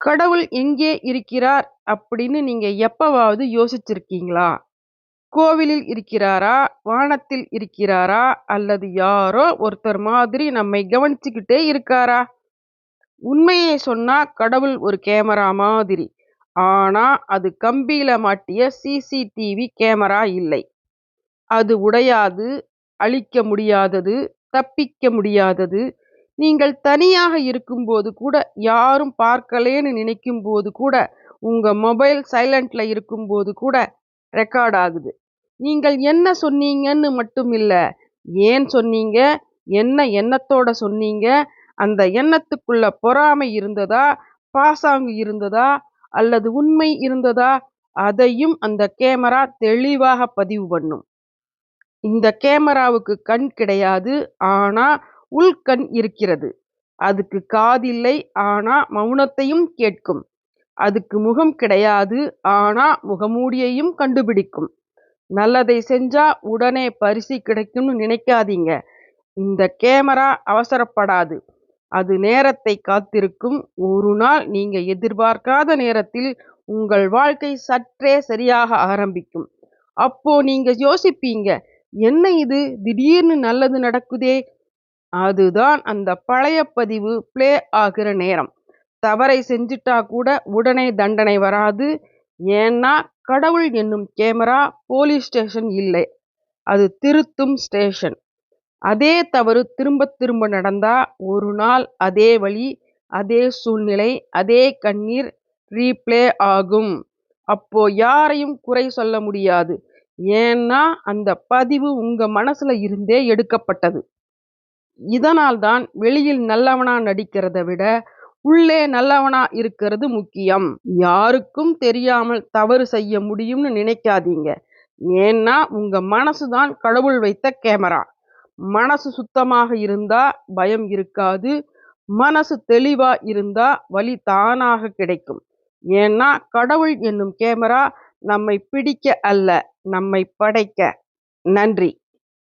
கடவுள் எங்கே இருக்கிறார் அப்படின்னு நீங்க எப்பவாவது யோசிச்சிருக்கீங்களா? கோவிலில் இருக்கிறாரா? வானத்தில் இருக்கிறாரா? அல்லது யாரோ ஒருத்தர் மாதிரி நம்மை கவனிச்சுக்கிட்டே இருக்காரா? உண்மையை சொன்னா கடவுள் ஒரு கேமரா மாதிரி. ஆனா அது கம்பியில மாட்டிய சிசிடிவி கேமரா இல்லை. அது உடையாது, அழிக்க முடியாதது, தப்பிக்க முடியாதது. நீங்கள் தனியாக இருக்கும்போது கூட, யாரும் பார்க்கலேன்னு நினைக்கும்போது கூட, உங்க மொபைல் சைலண்ட்ல இருக்கும்போது கூட ரெக்கார்ட் ஆகுது. நீங்கள் என்ன சொன்னீங்கன்னு மட்டும் இல்ல, ஏன் சொன்னீங்க? என்ன எண்ணத்தோட சொன்னீங்க? அந்த எண்ணத்துக்குள்ள பொறாமை இருந்ததா? பாசாங்கு இருந்ததா? அல்லது உண்மை இருந்ததா? அதையும் அந்த கேமரா தெளிவாக பதிவு பண்ணும். இந்த கேமராவுக்கு கண் கிடையாது, ஆனா உள்கண் இருக்கிறது. அதுக்கு காதில்லை, ஆனா மௌனத்தையும் கேட்கும். அதுக்கு முகம் கிடையாது, ஆனா முகமூடியையும் கண்டுபிடிக்கும். நல்லதை செஞ்சா உடனே பரிசு கிடைக்கும்னு நினைக்காதீங்க. இந்த கேமரா அவசரப்படாது. அது நேரத்தை காத்திருக்கும். ஒரு நாள் நீங்க எதிர்பார்க்காத நேரத்தில் உங்கள் வாழ்க்கை சற்றே சரியாக ஆரம்பிக்கும். அப்போ நீங்க யோசிப்பீங்க, என்ன இது திடீர்னு நல்லது நடக்குதே. அதுதான் அந்த பழைய பதிவு பிளே ஆகிற நேரம். தவறை செஞ்சிட்டா கூட உடனே தண்டனை வராது. ஏன்னா கடவுள் என்னும் கேமரா போலீஸ் ஸ்டேஷன் இல்லை, அது திருத்தும் ஸ்டேஷன். அதே தவறு திரும்ப திரும்ப நடந்தா ஒரு நாள் அதே வழி, அதே சூழ்நிலை, அதே கண்ணீர் ரீப்ளே ஆகும். அப்போ யாரையும் குறை சொல்ல முடியாது. ஏன்னா அந்த பதிவு உங்க மனசுல இருந்தே எடுக்கப்பட்டது. இதனால்தான் வெளியில் நல்லவனா நடிக்கிறத விட உள்ளே நல்லவனா இருக்கிறது முக்கியம். யாருக்கும் தெரியாமல் தவறு செய்ய முடியும்னு நினைக்காதீங்க. ஏன்னா உங்க மனசுதான் கடவுள் வைத்த கேமரா. மனசு சுத்தமாக இருந்தா பயம் இருக்காது. மனசு தெளிவா இருந்தா வழி தானாக கிடைக்கும். ஏன்னா கடவுள் என்னும் கேமரா நம்மை பிடிக்க அல்ல, நம்மை படைக்க. நன்றி.